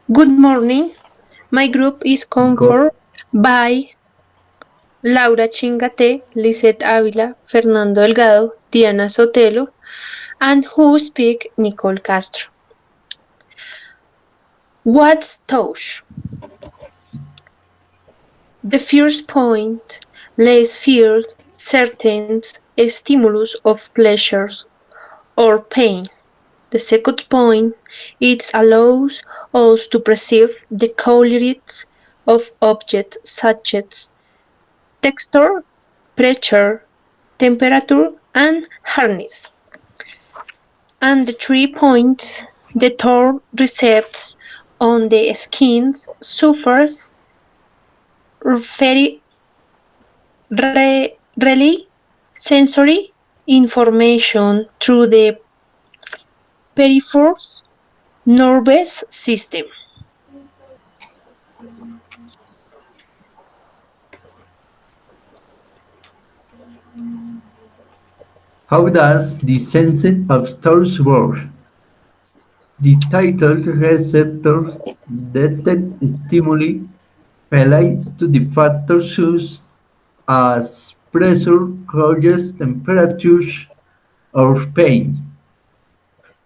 Good morning. My group is composed by Laura Chingate, Lisette Ávila, Fernando Delgado, Diana Sotelo, and who speak Nicole Castro. What's touch? The first point lays fear certain stimulus of pleasures or pain. The second point it allows us to perceive the qualities of objects such as texture, pressure, temperature, and hardness. And the 3 points, the third recepts on the skin suffers very really sensory information through the peripheral nervous system. How does the sense of touch work? The title receptors detect stimuli related to the factors such as pressure, colors, temperatures, or pain.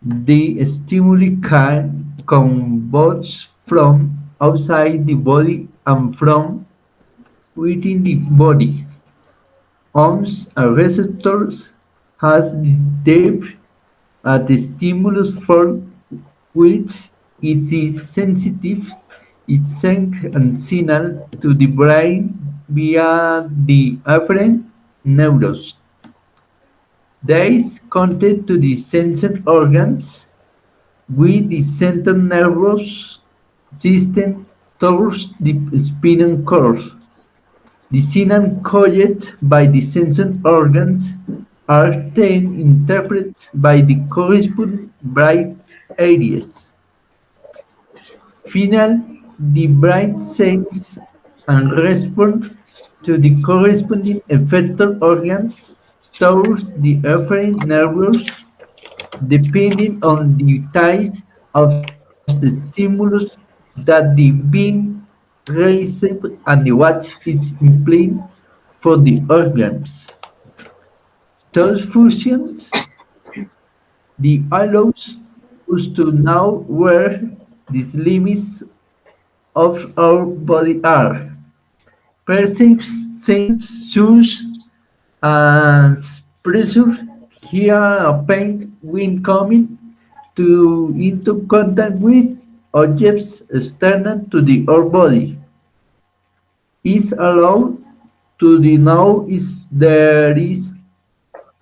The stimuli can come both from outside the body and from within the body. Arms and receptors has detected at the stimulus for which it is sensitive. It sends a signal to the brain via the afferent neurons. These connect to the sensory organs with the central nervous system towards the spinal cord. The signals coded by the sensory organs are then interpreted by the corresponding brain areas. Finally, the brain sends and responds to the corresponding effector organs towards the afferent nerves depending on the type of the stimulus that the being received and what it implies for the organs. Those functions the allows us to know where the limits of our body are. Perceive sense, choose, and pressure here a pain when coming into contact with objects external to the our body. Is allowed to the know is there is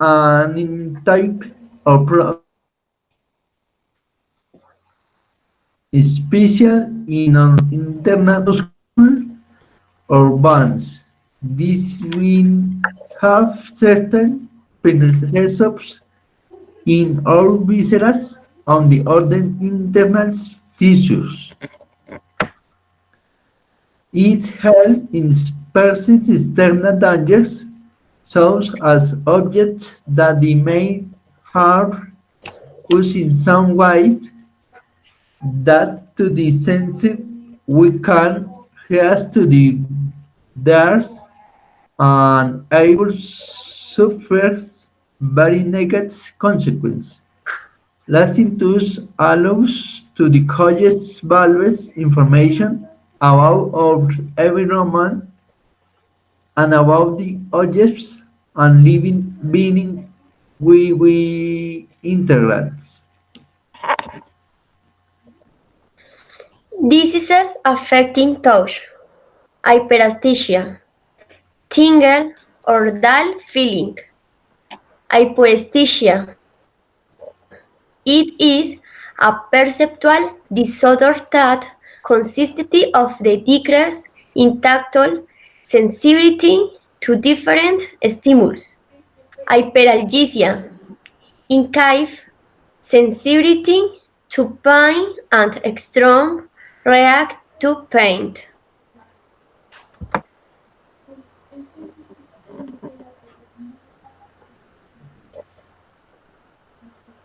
an type of special in an internal muscle or bones. This will have certain receptors in our viscera on the other internal tissues. It helps in perceiving external dangers, such as objects that they may harm us in some way that to the senses we can react to the theirs and able suffers very negative consequences. Lasting tools allows to the college values information about our environment and about the objects and living being we interact. Diseases affecting touch, hyperasthesia, tingle or dull feeling, hypoesthesia. It is a perceptual disorder that consists of the decrease in tactile sensitivity to different stimuli. Hyperalgesia increased sensitivity to pain and extreme react to pain.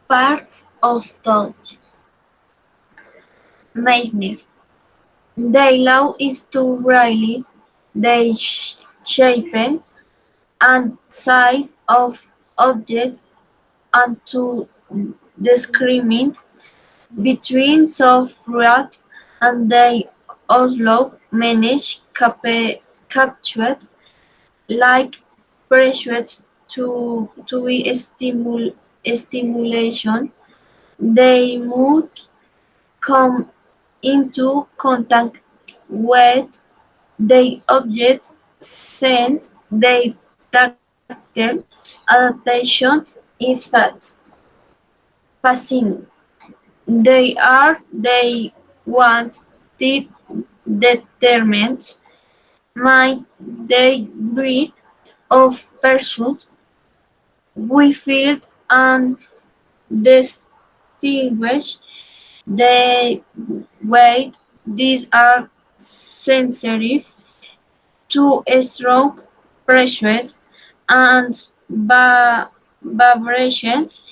Parts of touch. Meissner. Their law is to realize the shape and size of objects and to discriminate between subgroups, and they also manage captured like pressures to be stimulation. They must come into contact with the objects since their tactile adaptation is fascinating. They want to determine my degree of pursuit. We feel and distinguish the way these are sensitive to strong pressure and vibrations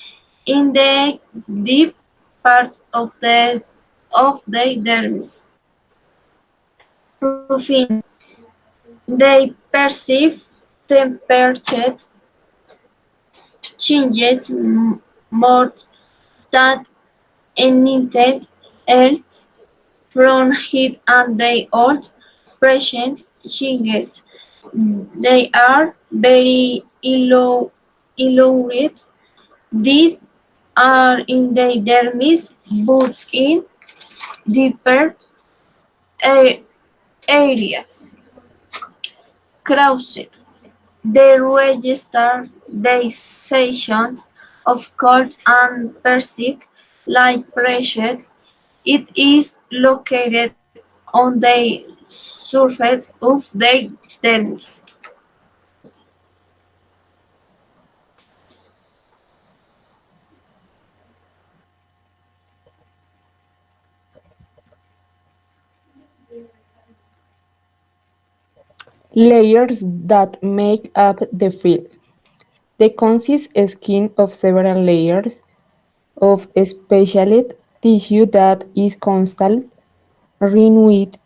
in the deep part of the dermis. Ruffin. They perceive temperature changes more than anything else from heat, and they all present shingles. They are very elaborate. These are in the dermis, but in deeper areas. Crossed. They register the sensations of cold and perceive light pressure. It is located on the surface of the dermis. Layers that make up the field. The consist skin of several layers of specialized tissue that is constantly renewed.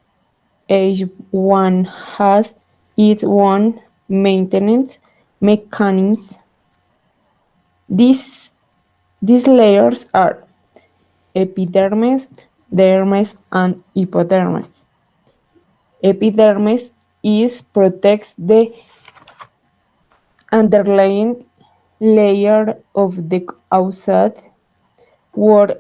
Each one has its own maintenance mechanism. These, these layers are epidermis, dermis, and hypodermis. Epidermis is protects the underlying layer of the outside world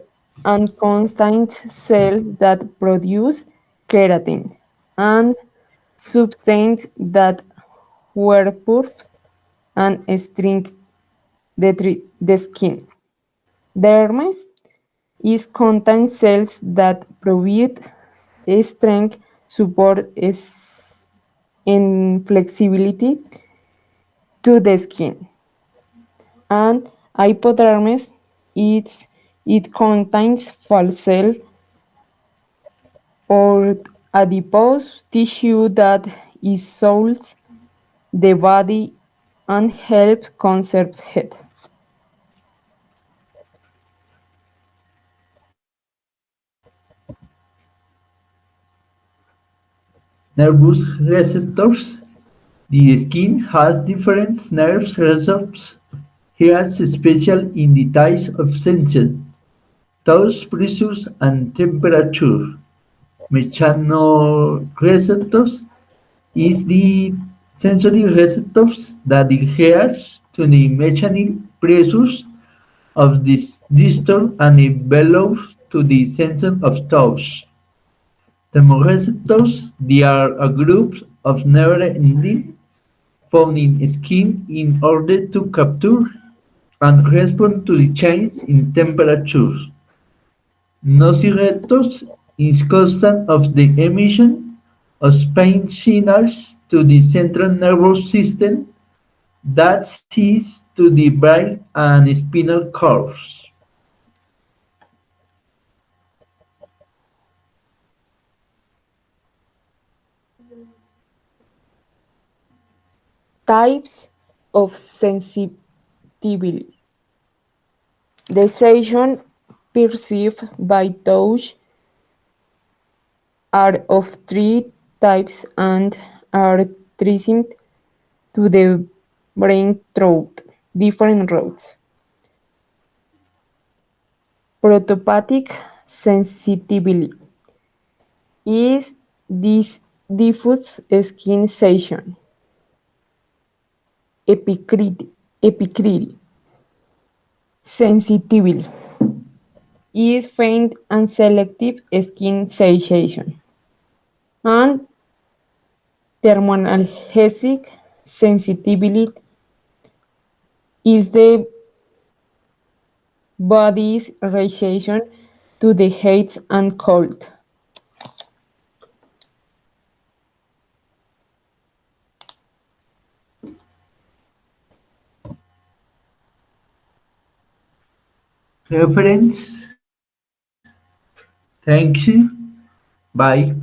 and contains cells that produce keratin and substance that waterproofs and strengthens the skin. Dermis is contains cells that provide strength, support, and flexibility to the skin. And hypodermis it contains fat cell or adipose tissue that isolates the body and helps conserve heat. Nervous receptors. The skin has different nerve receptors. Here's special in the types of sensation, touch, pressure, and temperature. Mechanoreceptors is the sensory receptors that adheres to the mechanical pressures of this distal and envelope to the sensor of touch. Thermoreceptors, they are a group of nerve endings found in skin in order to capture and respond to the change in temperature. Nociceptors is constant of the emission of pain signals to the central nervous system that sees to the brain and spinal cords. Types of sensitivity. The sensation perceived by touch are of three types and are transmitted to the brain through different routes. Protopathic sensitivity is this diffuse skin sensation. Epicritic sensitivity is faint and selective skin sensation. And thermoalgesic sensitivity is the body's reaction to the heat and cold. Reference. Thank you. Bye.